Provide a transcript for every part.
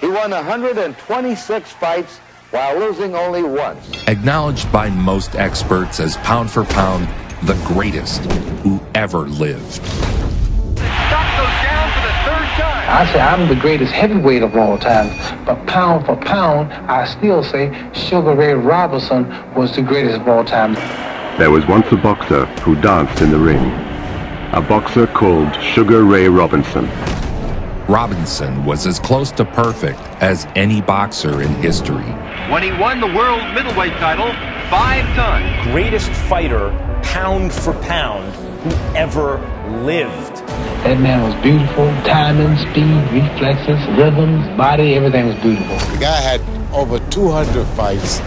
He won 126 fights while losing only once. Acknowledged by most experts as pound for pound, the greatest who ever lived. Stock goes down for the third time. I say I'm the greatest heavyweight of all time, but pound for pound, I still say Sugar Ray Robinson was the greatest of all time. There was once a boxer who danced in the ring. A boxer called Sugar Ray Robinson. Robinson was as close to perfect as any boxer in history. When he won the world middleweight title 5 times. Greatest fighter, pound for pound, who ever lived. That man was beautiful. Timing, speed, reflexes, rhythms, body, everything was beautiful. The guy had over 200 fights.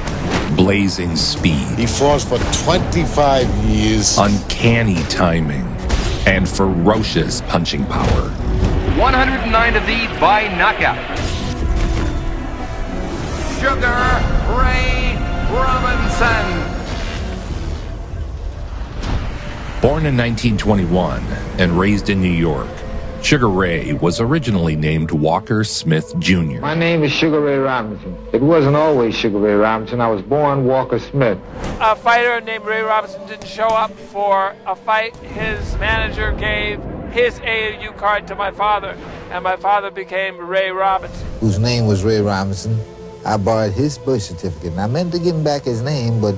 Blazing speed. He fought for 25 years. Uncanny timing. And ferocious punching power. 109 of these by knockout. Sugar Ray Robinson. Born in 1921 and raised in New York, Sugar Ray was originally named Walker Smith Jr. My name is Sugar Ray Robinson. It wasn't always Sugar Ray Robinson. I was born Walker Smith. A fighter named Ray Robinson didn't show up for a fight. His manager gave his AAU card to my father, and my father became Ray Robinson. Whose name was Ray Robinson. I borrowed his birth certificate, and I meant to give him back his name, but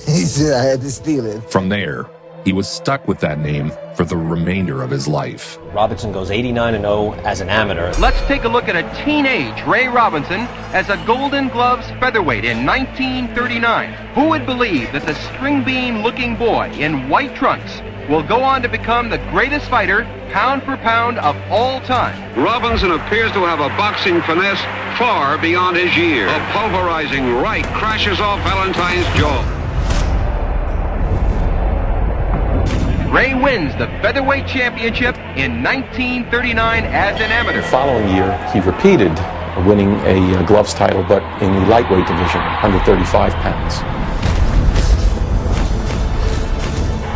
he said I had to steal it. From there, he was stuck with that name for the remainder of his life. Robinson goes 89-0 as an amateur. Let's take a look at a teenage Ray Robinson as a Golden Gloves featherweight in 1939. Who would believe that the string bean-looking boy in white trunks will go on to become the greatest fighter, pound for pound, of all time? Robinson appears to have a boxing finesse far beyond his years. A pulverizing right crashes off Valentine's jaw. Ray wins the featherweight championship in 1939 as an amateur. The following year, he repeated winning a gloves title, but in the lightweight division, 135 pounds.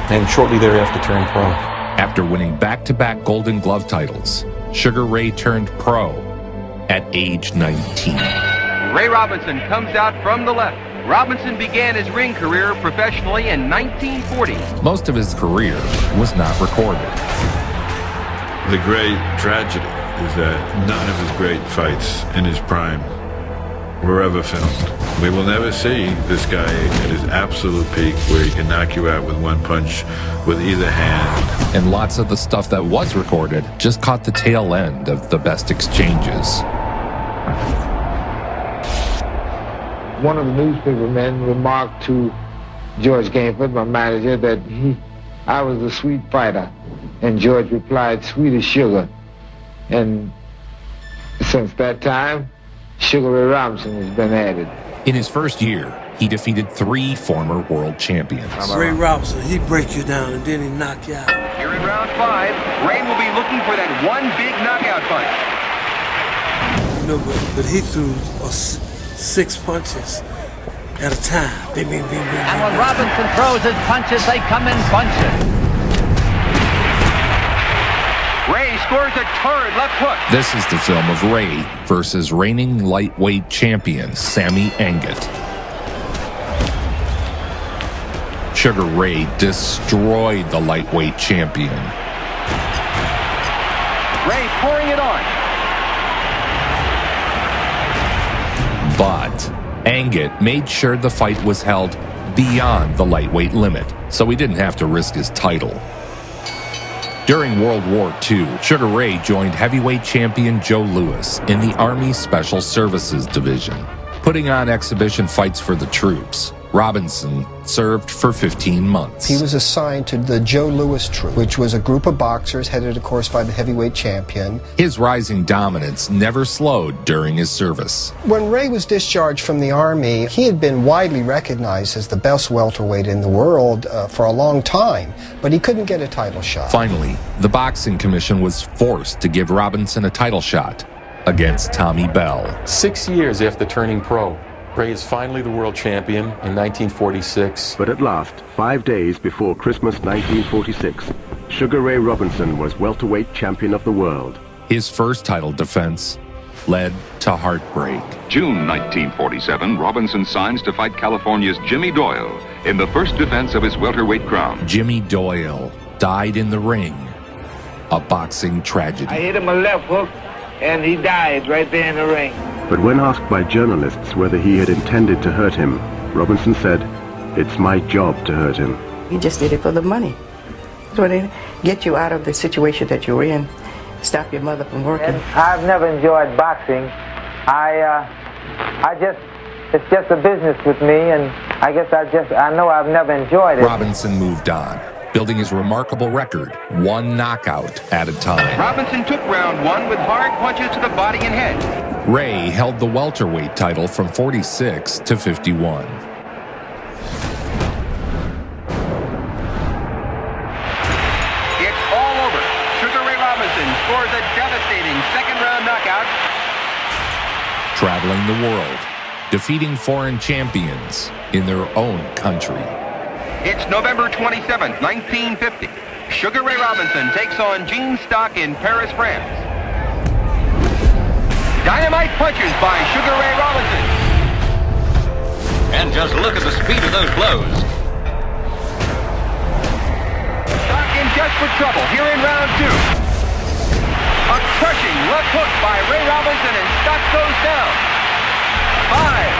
And shortly thereafter turned pro. After winning back-to-back Golden Glove titles, Sugar Ray turned pro at age 19. Ray Robinson comes out from the left. Robinson began his ring career professionally in 1940. Most of his career was not recorded. The great tragedy is that none of his great fights in his prime were ever filmed. We will never see this guy at his absolute peak where he can knock you out with one punch with either hand. And lots of the stuff that was recorded just caught the tail end of the best exchanges. One of the newspaper men remarked to George Gainford, my manager, that I was the sweet fighter. And George replied, sweet as sugar. And since that time, Sugar Ray Robinson has been added. In his first year, he defeated 3 former world champions. Ray Robinson, he break you down and then he knock you out. Here in round 5, Ray will be looking for that one big knockout fight. You know, but he threw 6 punches at a time. Bing, bing, bing, bing. And when Robinson throws his punches, they come in bunches. Ray scores a torrid left hook. This is the film of Ray versus reigning lightweight champion Sammy Angat. Sugar Ray destroyed the lightweight champion. Ray pouring it on. But Angat made sure the fight was held beyond the lightweight limit, so he didn't have to risk his title. During World War II, Sugar Ray joined heavyweight champion Joe Louis in the Army Special Services Division, putting on exhibition fights for the troops. Robinson served for 15 months. He was assigned to the Joe Louis Troop, which was a group of boxers headed, of course, by the heavyweight champion. His rising dominance never slowed during his service. When Ray was discharged from the Army, he had been widely recognized as the best welterweight in the world for a long time, but he couldn't get a title shot. Finally, the Boxing Commission was forced to give Robinson a title shot against Tommy Bell. 6 years after turning pro, Ray is finally the world champion in 1946. But at last, 5 days before Christmas 1946, Sugar Ray Robinson was welterweight champion of the world. His first title defense led to heartbreak. June 1947, Robinson signs to fight California's Jimmy Doyle in the first defense of his welterweight crown. Jimmy Doyle died in the ring. A boxing tragedy. I hit him a left hook, and he died right there in the ring. But when asked by journalists whether he had intended to hurt him, Robinson said, "It's my job to hurt him." He just did it for the money. So they get you out of the situation that you're in, stop your mother from working. I've never enjoyed boxing. It's just a business with me, and I guess I know I've never enjoyed it. Robinson moved on, building his remarkable record, one knockout at a time. Robinson took round one with hard punches to the body and head. Ray held the welterweight title from 46 to 51. It's all over. Sugar Ray Robinson scores a devastating second-round knockout. Traveling the world, defeating foreign champions in their own country. It's November 27th, 1950. Sugar Ray Robinson takes on Gene Stock in Paris, France. Dynamite punches by Sugar Ray Robinson. And just look at the speed of those blows. Stock in desperate trouble here in round two. A crushing left hook by Ray Robinson, and Stock goes down. 5,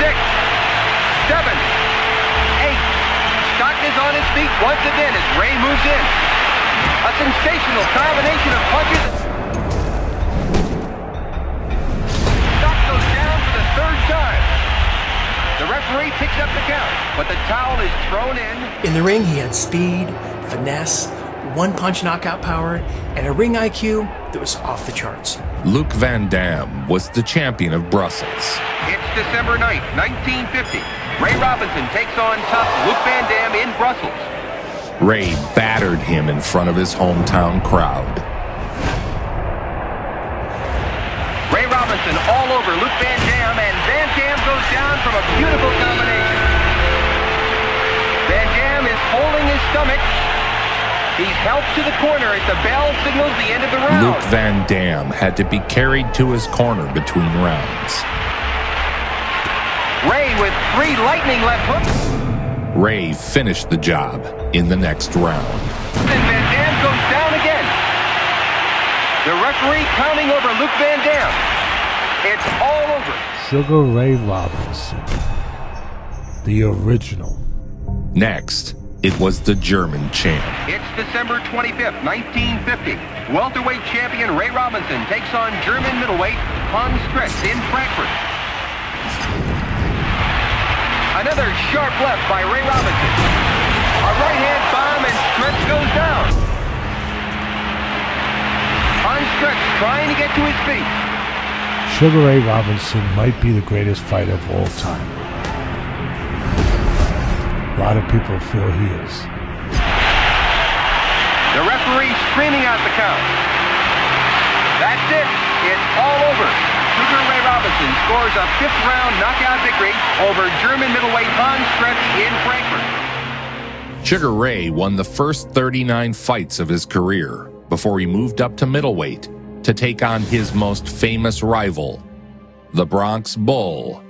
6, 7, 8. Stock is on his feet once again as Ray moves in. A sensational combination of punches. Stock goes down for the third time. The referee picks up the count, but the towel is thrown in. In the ring, he had speed, finesse, one-punch knockout power, and a ring IQ that was off the charts. Luc Van Dam was the champion of Brussels. It's December 9th, 1950. Ray Robinson takes on tough Luc Van Dam in Brussels. Ray battered him in front of his hometown crowd. Ray Robinson all over Luc Van Dam, and Van Dam goes down from a beautiful combination. Van Dam is holding his stomach. He's helped to the corner as the bell signals the end of the round. Luc Van Dam had to be carried to his corner between rounds. Ray with 3 lightning left hooks. Ray finished the job in the next round. And Van Dam goes down again. The referee counting over Luc Van Dam. It's all over. Sugar Ray Robinson, the original. Next, it was the German champ. It's December 25th, 1950. Welterweight champion Ray Robinson takes on German middleweight Hans Stretz in Frankfurt. Another sharp left by Ray Robinson. A right-hand bomb, and Stretz goes down. Hans Stretz trying to get to his feet. Sugar Ray Robinson might be the greatest fighter of all time. A lot of people feel he is. The referee screaming out the count. That's it. It's all over. Sugar Ray Robinson scores a 5th-round knockout victory over German middleweight Hans Stretz in Frankfurt. Sugar Ray won the first 39 fights of his career before he moved up to middleweight to take on his most famous rival, the Bronx Bull,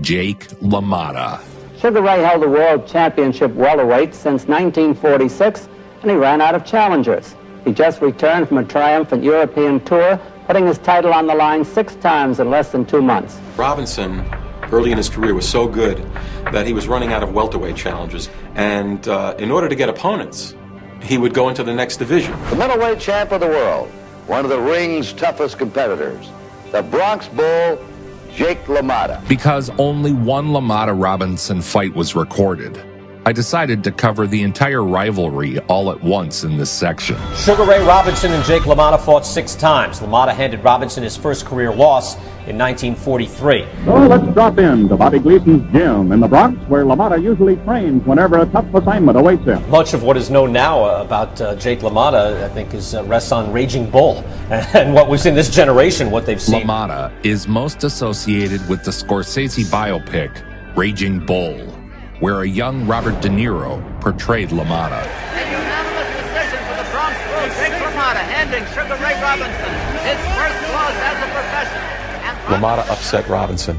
Jake LaMotta. Sugar Ray held the world championship welterweight since 1946, and he ran out of challengers. He just returned from a triumphant European tour, putting his title on the line 6 times in less than 2 months. Robinson, early in his career, was so good that he was running out of welterweight challenges, and in order to get opponents, he would go into the next division. The middleweight champ of the world, one of the ring's toughest competitors, the Bronx Bull, Jake LaMotta. Because only one LaMotta Robinson fight was recorded, I decided to cover the entire rivalry all at once in this section. Sugar Ray Robinson and Jake LaMotta fought 6 times. LaMotta handed Robinson his first career loss in 1943. So let's drop in to Bobby Gleason's gym in the Bronx, where LaMotta usually trains whenever a tough assignment awaits him. Much of what is known now about Jake LaMotta, I think, rests on Raging Bull and what was in this generation, what they've seen. LaMotta is most associated with the Scorsese biopic Raging Bull, where a young Robert De Niro portrayed LaMotta. A unanimous decision for the Bronx Bull, Jake LaMotta, handing Sugar Ray Robinson his first loss as a professional. LaMotta upset Robinson.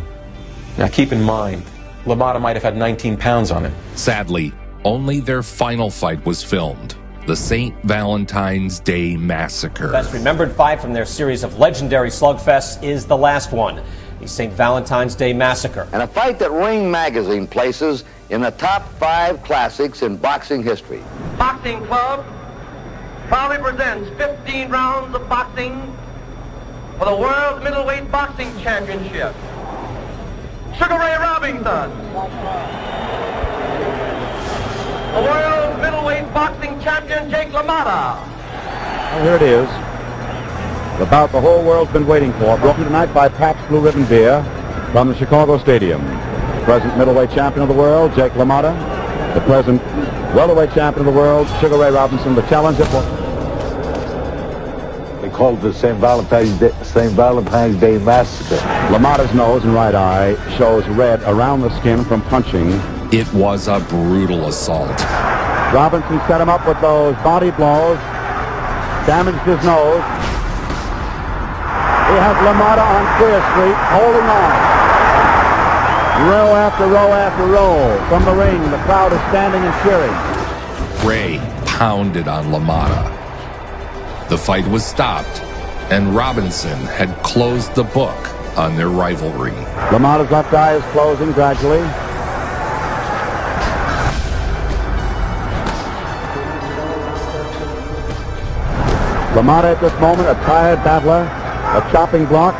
Now keep in mind, LaMotta might have had 19 pounds on him. Sadly, only their final fight was filmed. The St. Valentine's Day Massacre. Best remembered fight from their series of legendary slugfests is the last one, the St. Valentine's Day Massacre. And a fight that Ring Magazine places in the top 5 classics in boxing history. Boxing Club proudly presents 15 rounds of boxing for the World Middleweight Boxing Championship. Sugar Ray Robinson, the World Middleweight Boxing Champion Jake LaMotta. Well, here it is. The bout the whole world's been waiting for, brought to you tonight by Pabst Blue Ribbon Beer from the Chicago Stadium. The present middleweight champion of the world, Jake LaMotta. The present welterweight champion of the world, Sugar Ray Robinson. The challenger for... They called it the St. Valentine's Day Massacre. LaMotta's nose and right eye shows red around the skin from punching. It was a brutal assault. Robinson set him up with those body blows, damaged his nose. He has LaMotta on Clear Street, holding on. Row after row after row. From the ring, the crowd is standing and cheering. Ray pounded on LaMotta. The fight was stopped, and Robinson had closed the book on their rivalry. LaMotta's left eye is closing gradually. LaMotta at this moment, a tired battler, a chopping block.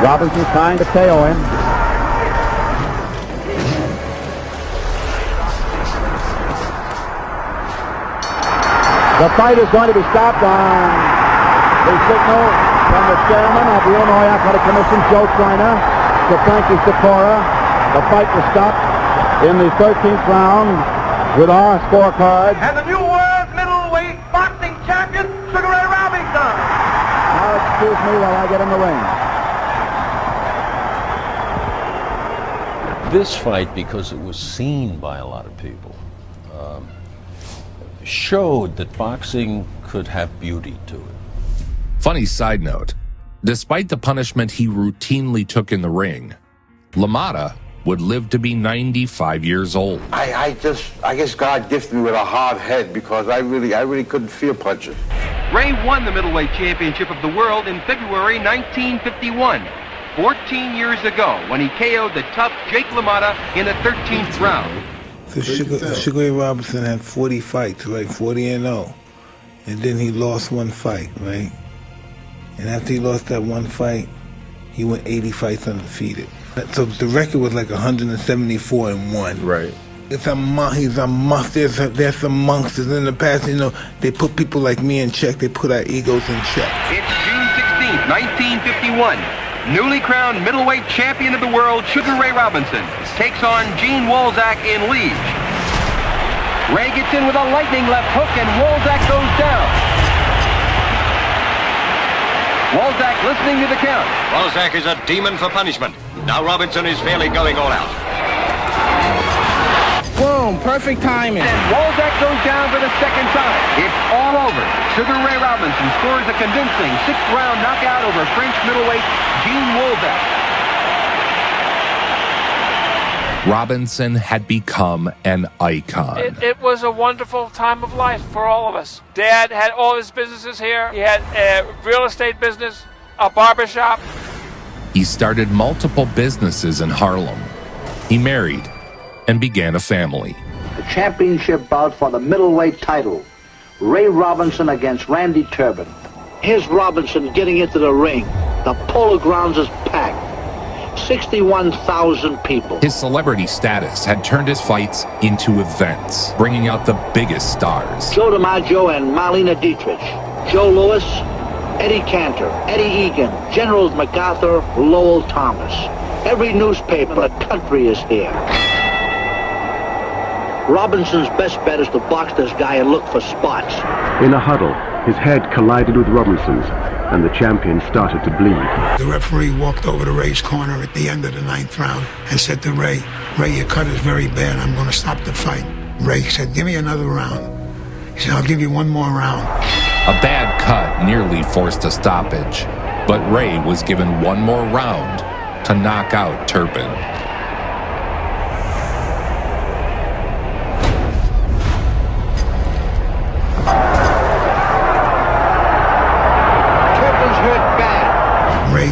Robinson trying to KO him. The fight is going to be stopped on the signal from the chairman of the Illinois Athletic Commission, Joe Schreiner, to Frankie Sikora. The fight was stopped in the 13th round with our scorecard. And the new world middleweight boxing champion, Sugar Ray Robinson. Now excuse me while I get in the ring. This fight, because it was seen by a lot of people, showed that boxing could have beauty to it. Funny side note, despite the punishment he routinely took in the ring, LaMotta would live to be 95 years old. I guess God gifted me with a hard head because I really couldn't feel punches. Ray won the middleweight championship of the world in February 1951, 14 years ago, when he KO'd the tough Jake LaMotta in the 13th round. So Sugar Ray Robinson had 40 fights, right? 40-0. And then he lost one fight, right? And after he lost that one fight, he went 80 fights undefeated. So the record was like 174-1. Right. He's a monster. There's some monsters in the past, you know. They put people like me in check. They put our egos in check. It's June 16th, 1951. Newly crowned middleweight champion of the world, Sugar Ray Robinson, takes on Gene Walczak in Liege. Ray gets in with a lightning left hook and Walczak goes down. Walczak listening to the count. Walczak is a demon for punishment. Now Robinson is fairly going all out. Boom, perfect timing. And Walczak goes down for the second time. It's all over. Sugar Ray Robinson scores a convincing 6th-round knockout over French middleweight Gene Walczak. Robinson had become an icon. It was a wonderful time of life for all of us. Dad had all his businesses here. He had a real estate business, a barbershop. He started multiple businesses in Harlem. He married and began a family. The championship bout for the middleweight title. Ray Robinson against Randy Turbin. Here's Robinson getting into the ring. The Polo Grounds is packed. 61,000 people. His celebrity status had turned his fights into events, bringing out the biggest stars. Joe DiMaggio and Marlena Dietrich. Joe Louis, Eddie Cantor, Eddie Egan, Generals MacArthur, Lowell Thomas. Every newspaper in the country is here. Robinson's best bet is to box this guy and look for spots. In a huddle, his head collided with Robinson's, and the champion started to bleed. The referee walked over to Ray's corner at the end of the 9th round and said to Ray, your cut is very bad. I'm going to stop the fight. Ray said, give me another round. He said, I'll give you one more round. A bad cut nearly forced a stoppage, but Ray was given one more round to knock out Turpin. Turpin's hurt bad. Ray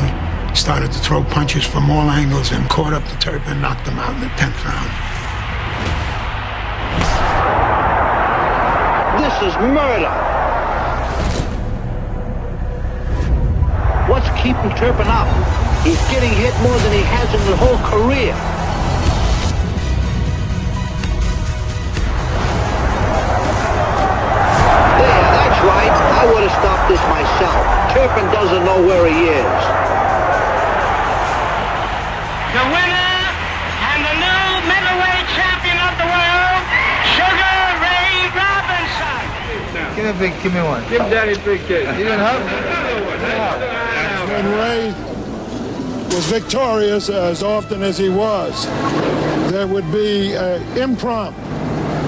started to throw punches from all angles and caught up to Turpin, knocked him out in the 10th round. This is murder. What's keeping Turpin up? He's getting hit more than he has in his whole career. There, that's right. I would have stopped this myself. Turpin doesn't know where he is. The winner and the new middleweight champion of the world, Sugar Ray Robinson. Give me one. Give Daddy 3 kids. You didn't have? When Ray was victorious, as often as he was, there would be an impromptu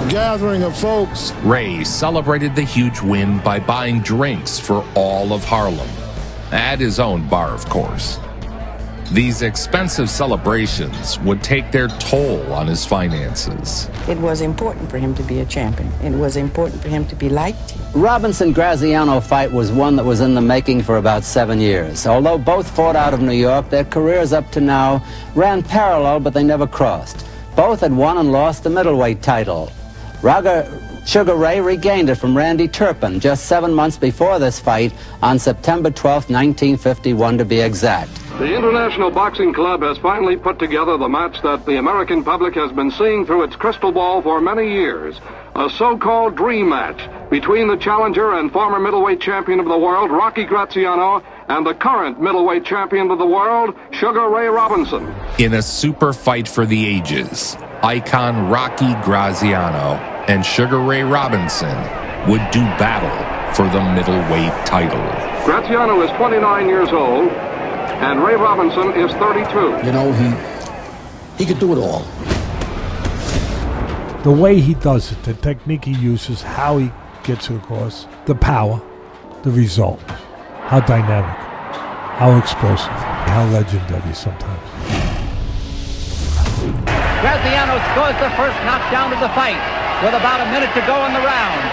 gathering of folks. Ray celebrated the huge win by buying drinks for all of Harlem, at his own bar, of course. These expensive celebrations would take their toll on his finances. It was important for him to be a champion. It was important for him to be liked. Robinson-Graziano fight was one that was in the making for about 7 years. Although both fought out of New York, their careers up to now ran parallel, but they never crossed. Both had won and lost the middleweight title. Sugar Ray regained it from Randy Turpin just 7 months before this fight on September 12, 1951 to be exact. The International Boxing Club has finally put together the match that the American public has been seeing through its crystal ball for many years. A so-called dream match between the challenger and former middleweight champion of the world, Rocky Graziano, and the current middleweight champion of the world, Sugar Ray Robinson. In a super fight for the ages, icon Rocky Graziano and Sugar Ray Robinson would do battle for the middleweight title. Graziano is 29 years old, and Ray Robinson is 32. You know, he could do it all. The way he does it, the technique he uses, how he gets it across, the power, the result, how dynamic, how explosive, how legendary sometimes. Graziano scores the first knockdown of the fight with about a minute to go in the round.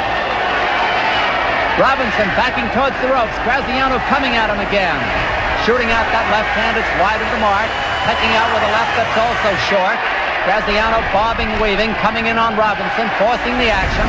Robinson backing towards the ropes. Graziano coming at him again. Shooting out that left hand, it's wide of the mark. Touching out with a left that's also short. Graziano bobbing, weaving, coming in on Robinson, forcing the action.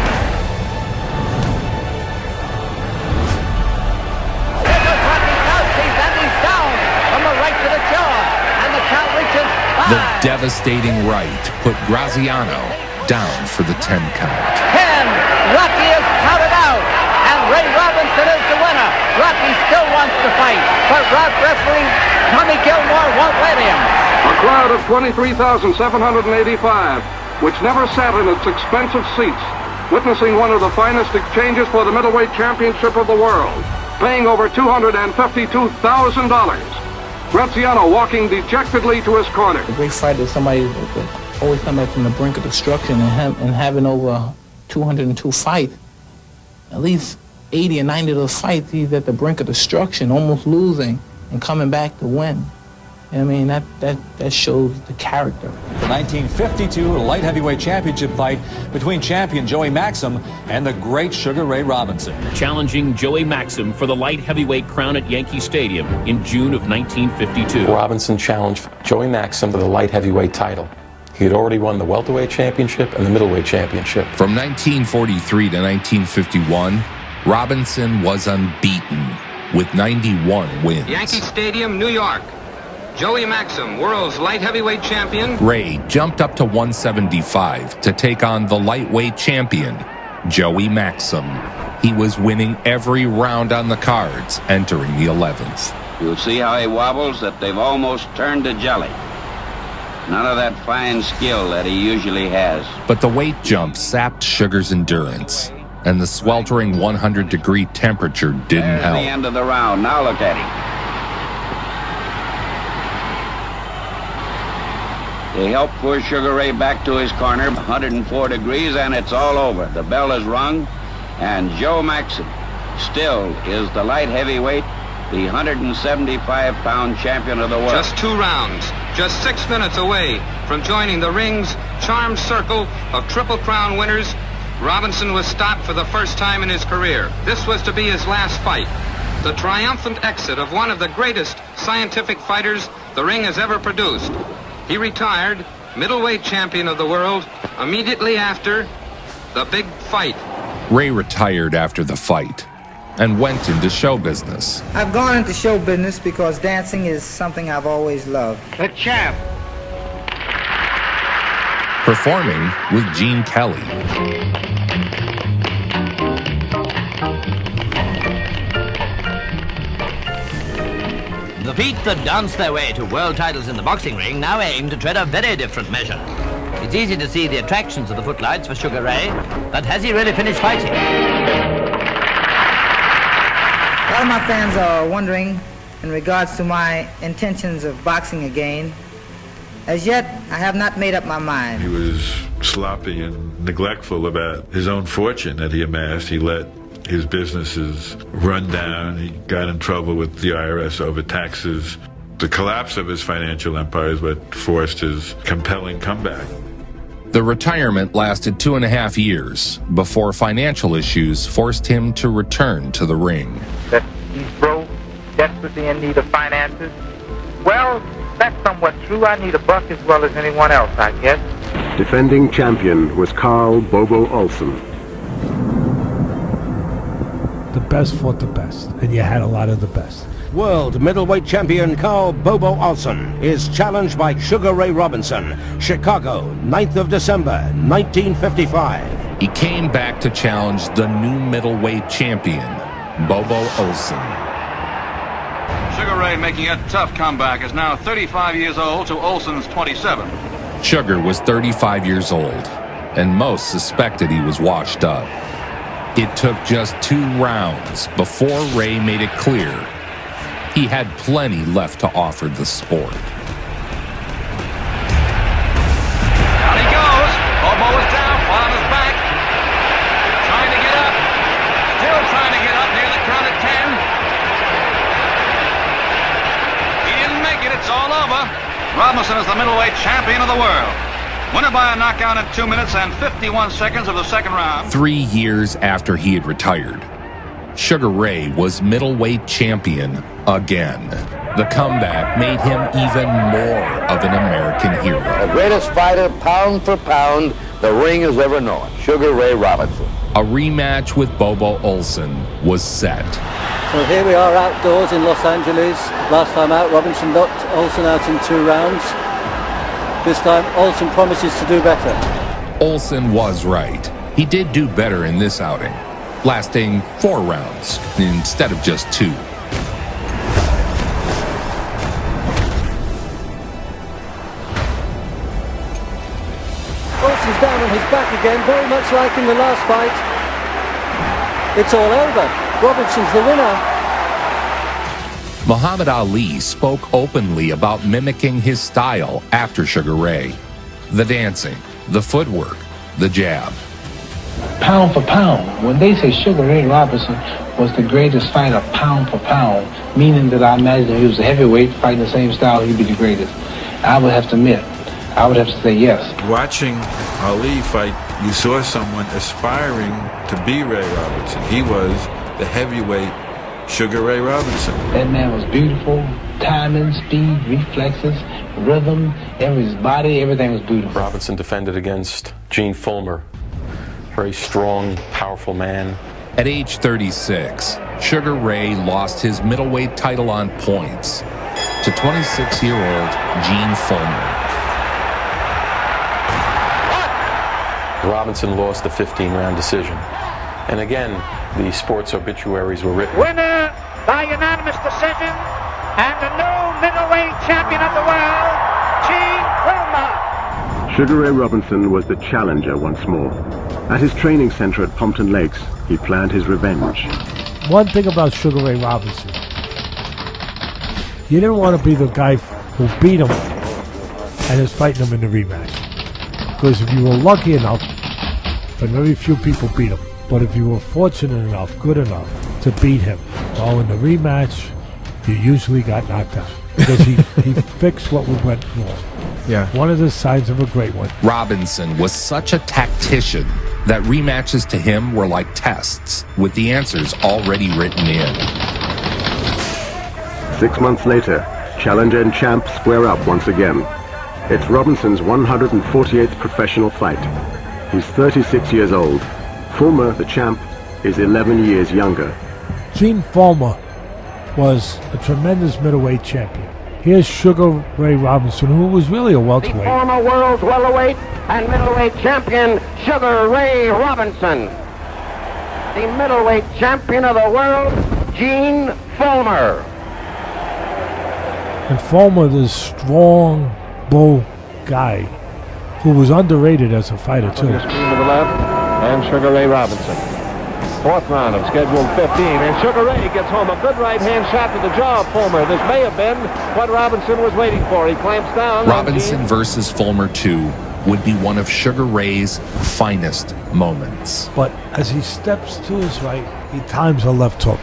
There goes Rocky Southseas, and he's down from the right to the jaw. And the count reaches 5. The devastating right put Graziano down for the 10 count. 10. Rocky is counted out. And Ray Robinson is the winner. Rocky still wants to fight, but referee Tommy Gilmore won't let him. A crowd of 23,785, which never sat in its expensive seats, witnessing one of the finest exchanges for the middleweight championship of the world, paying over $252,000. Graziano walking dejectedly to his corner. A great fighter is somebody that always come back from the brink of destruction, and having over 202 fights. At least 80 or 90 of those fights, he's at the brink of destruction, almost losing, and coming back to win. I mean, that shows the character. The 1952 light heavyweight championship fight between champion Joey Maxim and the great Sugar Ray Robinson. Challenging Joey Maxim for the light heavyweight crown at Yankee Stadium in June of 1952. Robinson challenged Joey Maxim for the light heavyweight title. He had already won the welterweight championship and the middleweight championship. From 1943 to 1951, Robinson was unbeaten with 91 wins. Yankee Stadium, New York. Joey Maxim, world's light heavyweight champion. Ray jumped up to 175 to take on the lightweight champion, Joey Maxim. He was winning every round on the cards, entering the 11th. You'll see how he wobbles that they've almost turned to jelly. None of that fine skill that he usually has. But the weight jump sapped Sugar's endurance, and the sweltering 100-degree temperature didn't help. There's the end of the round. Now look at him. They help push Sugar Ray back to his corner, 104 degrees, and it's all over. The bell is rung, and Joe Maxim still is the light heavyweight, the 175-pound champion of the world. Just 2 rounds, just 6 minutes away from joining the ring's charmed circle of Triple Crown winners, Robinson was stopped for the first time in his career. This was to be his last fight. The triumphant exit of one of the greatest scientific fighters the ring has ever produced. He retired middleweight champion of the world immediately after the big fight. Ray retired after the fight and went into show business. I've gone into show business because dancing is something I've always loved. The champ. Performing with Gene Kelly. The feet that danced their way to world titles in the boxing ring now aim to tread a very different measure. It's easy to see the attractions of the footlights for Sugar Ray, but has he really finished fighting? A lot of my fans are wondering in regards to my intentions of boxing again. As yet, I have not made up my mind. He was sloppy and neglectful about his own fortune that he amassed. He let his businesses run down. He got in trouble with the IRS over taxes. The collapse of his financial empire is what forced his compelling comeback. The retirement lasted 2.5 years before financial issues forced him to return to the ring. That he's broke, desperately in need of finances. Well, that's somewhat true. I need a buck as well as anyone else, I guess. Defending champion was Carl Bobo Olsen. The best fought the best, and you had a lot of the best. World middleweight champion Carl Bobo Olsen is challenged by Sugar Ray Robinson. Chicago, 9th of December, 1955. He came back to challenge the new middleweight champion, Bobo Olsen. Sugar Ray making a tough comeback, is now 35 years old to Olsen's 27. Sugar was 35 years old, and most suspected he was washed up. It took just 2 rounds before Ray made it clear he had plenty left to offer the sport. Down he goes. Bobo is down, flat on his back. Trying to get up. Still trying to get up near the count at 10. He didn't make it. It's all over. Robinson is the middleweight champion of the world. Winner by a knockout in 2 minutes and 51 seconds of the second round. 3 years after he had retired, Sugar Ray was middleweight champion again. The comeback made him even more of an American hero. The greatest fighter, pound for pound, the ring has ever known. Sugar Ray Robinson. A rematch with Bobo Olsen was set. So here we are outdoors in Los Angeles. Last time out, Robinson knocked Olsen out in 2 rounds. This time, Olsen promises to do better. Olsen was right. He did do better in this outing, lasting 4 rounds instead of just 2. Olsen's down on his back again, very much like in the last fight. It's all over. Robinson's the winner. Muhammad Ali spoke openly about mimicking his style after Sugar Ray. The dancing, the footwork, the jab. Pound for pound, when they say Sugar Ray Robinson was the greatest fighter pound for pound, meaning that I imagine if he was a heavyweight fighting the same style, he'd be the greatest. I would have to admit, I would have to say yes. Watching Ali fight, you saw someone aspiring to be Ray Robinson. He was the heavyweight Sugar Ray Robinson. That man was beautiful. Timing, speed, reflexes, rhythm, his body, everything was beautiful. Robinson defended against Gene Fulmer. Very strong, powerful man. At age 36, Sugar Ray lost his middleweight title on points to 26-year-old Gene Fulmer. Robinson lost the 15-round decision. And again, the sports obituaries were written. Winner by unanimous decision, and the new middleweight champion of the world, Gene Fulmer. Sugar Ray Robinson was the challenger once more. At his training center at Pompton Lakes, he planned his revenge. One thing about Sugar Ray Robinson, you didn't want to be the guy who beat him and is fighting him in the rematch. Because if you were lucky enough, but very few people beat him. But if you were fortunate enough, good enough, to beat him. Well, in the rematch, you usually got knocked out because he fixed what went wrong. Yeah. One of the signs of a great one. Robinson was such a tactician that rematches to him were like tests, with the answers already written in. 6 months later, challenger and champ square up once again. It's Robinson's 148th professional fight. He's 36 years old. Fulmer, the champ, is 11 years younger. Gene Fulmer was a tremendous middleweight champion. Here's Sugar Ray Robinson, who was really a welterweight. Former world's welterweight and middleweight champion, Sugar Ray Robinson. The middleweight champion of the world, Gene Fulmer. And Fulmer, this strong bull guy who was underrated as a fighter, too. On your screen to the left, and Sugar Ray Robinson. Fourth round of scheduled 15, and Sugar Ray gets home a good right-hand shot to the jaw of Fulmer. This may have been what Robinson was waiting for. He clamps down. Robinson versus Fulmer 2 would be one of Sugar Ray's finest moments. But as he steps to his right, he times a left hook.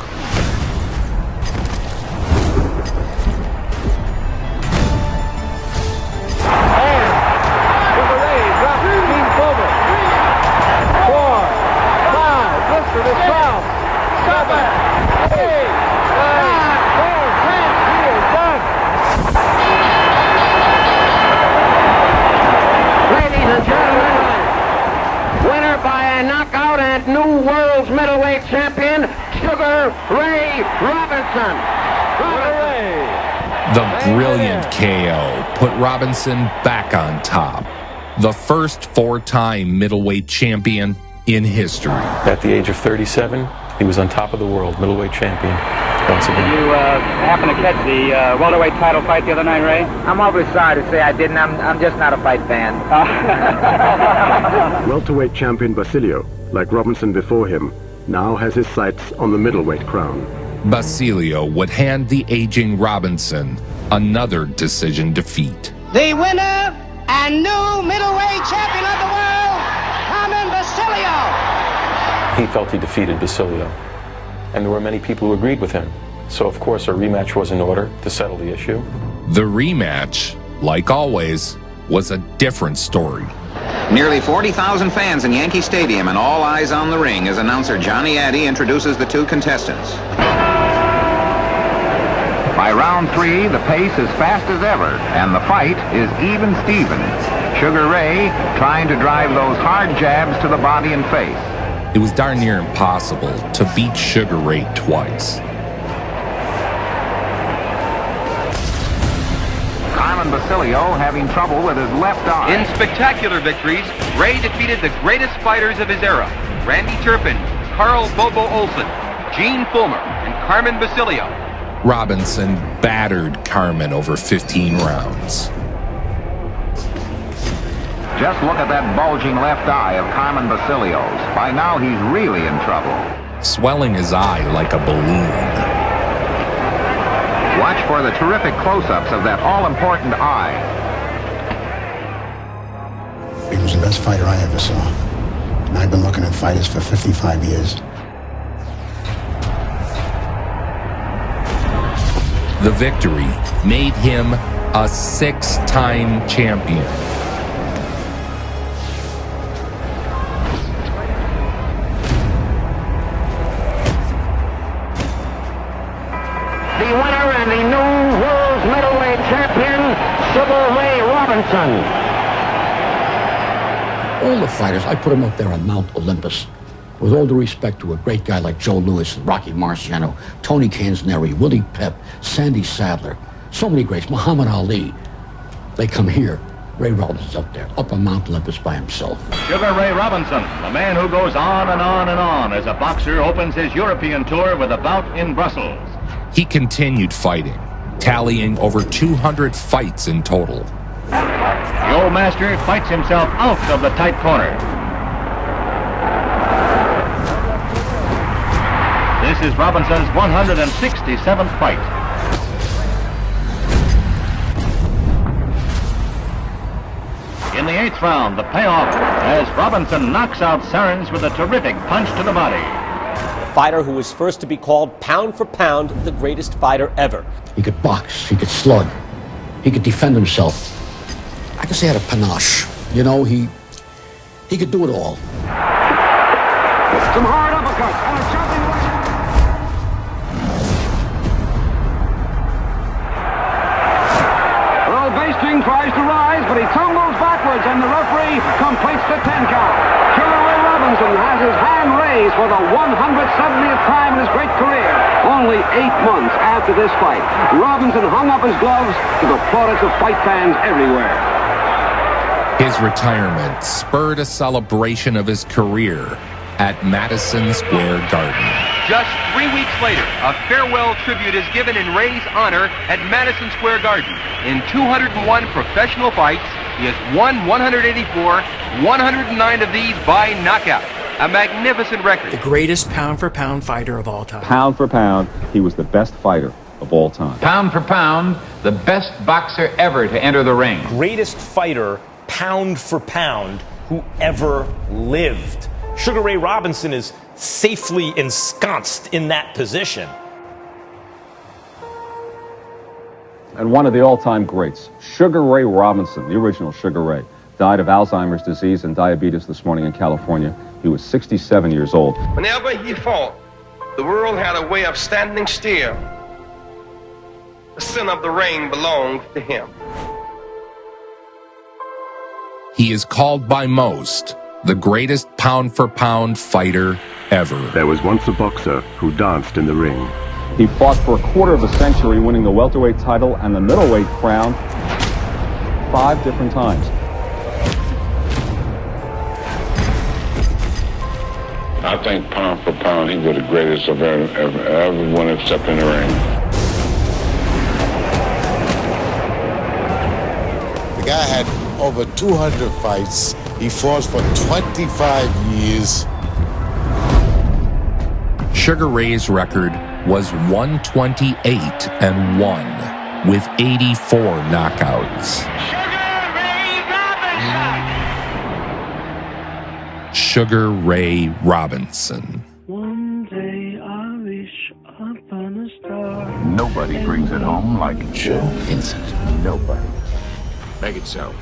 New world's middleweight champion, Sugar Ray Robinson. The brilliant KO put Robinson back on top. The first 4-time middleweight champion in history. At the age of 37, he was on top of the world, middleweight champion once again. Did you happen to catch the welterweight title fight the other night, Ray? I'm awfully sorry to say I didn't. I'm just not a fight fan. Welterweight champion Basilio, like Robinson before him, now has his sights on the middleweight crown. Basilio would hand the aging Robinson another decision defeat. The winner and new middleweight champion of the world, Carmen Basilio. He felt he defeated Basilio, and there were many people who agreed with him. So, of course, a rematch was in order to settle the issue. The rematch, like always, was a different story. Nearly 40,000 fans in Yankee Stadium and all eyes on the ring as announcer Johnny Addy introduces the two contestants. By round 3, the pace is fast as ever, and the fight is even Steven. Sugar Ray trying to drive those hard jabs to the body and face. It was darn near impossible to beat Sugar Ray twice. Carmen Basilio having trouble with his left eye. In spectacular victories, Ray defeated the greatest fighters of his era, Randy Turpin, Carl Bobo Olson, Gene Fulmer, and Carmen Basilio. Robinson battered Carmen over 15 rounds. Just look at that bulging left eye of Carmen Basilio's. By now, he's really in trouble. Swelling his eye like a balloon. Watch for the terrific close-ups of that all-important eye. He was the best fighter I ever saw. And I've been looking at fighters for 55 years. The victory made him a 6-time champion. The winner and the new world's middleweight champion, Sugar Ray Robinson. All the fighters, I put them up there on Mount Olympus. With all due respect to a great guy like Joe Louis, Rocky Marciano, Tony Canzoneri, Willie Pep, Sandy Sadler, so many greats, Muhammad Ali. They come here. Ray Robinson's up there, up on Mount Olympus by himself. Sugar Ray Robinson, the man who goes on and on and on as a boxer opens his European tour with a bout in Brussels. He continued fighting, tallying over 200 fights in total. The old master fights himself out of the tight corner. This is Robinson's 167th fight. In the 8th round, the payoff as Robinson knocks out Sarins with a terrific punch to the body. fighter who was first to be called pound for pound the greatest fighter ever. He could box, he could slug, he could defend himself. I guess he had a panache. You know, he could do it all. Some hard uppercuts and a chopping right. Well, Bastring tries to rise, but he tumbles backwards, and the referee completes the 10 count. Sugar Ray Robinson has his hand raised for the 170th time in his great career. Only 8 months after this fight, Robinson hung up his gloves to the plaudits of fight fans everywhere. His retirement spurred a celebration of his career at Madison Square Garden. Just 3 weeks later, a farewell tribute is given in Ray's honor at Madison Square Garden. In 201 professional fights, he has won 184, 109 of these by knockout. A magnificent record. The greatest pound-for-pound fighter of all time. Pound for pound, he was the best fighter of all time. Pound for pound, the best boxer ever to enter the ring. Greatest fighter, pound for pound, who ever lived. Sugar Ray Robinson is safely ensconced in that position. And one of the all-time greats, Sugar Ray Robinson, the original Sugar Ray, died of Alzheimer's disease and diabetes this morning in California. He was 67 years old. Whenever he fought, the world had a way of standing still. The center of the ring belonged to him. He is called by most the greatest pound-for-pound fighter ever. There was once a boxer who danced in the ring. He fought for a quarter of a century, winning the welterweight title and the middleweight crown 5 different times. I think pound for pound, he was the greatest of everyone except in the ring. The guy had over 200 fights. He fought for 25 years. Sugar Ray's record was 128-1 with 84 knockouts. Sugar Ray Robinson. One day I wish upon a star. Nobody brings it home like Joe Vincent. nobody. Make it so.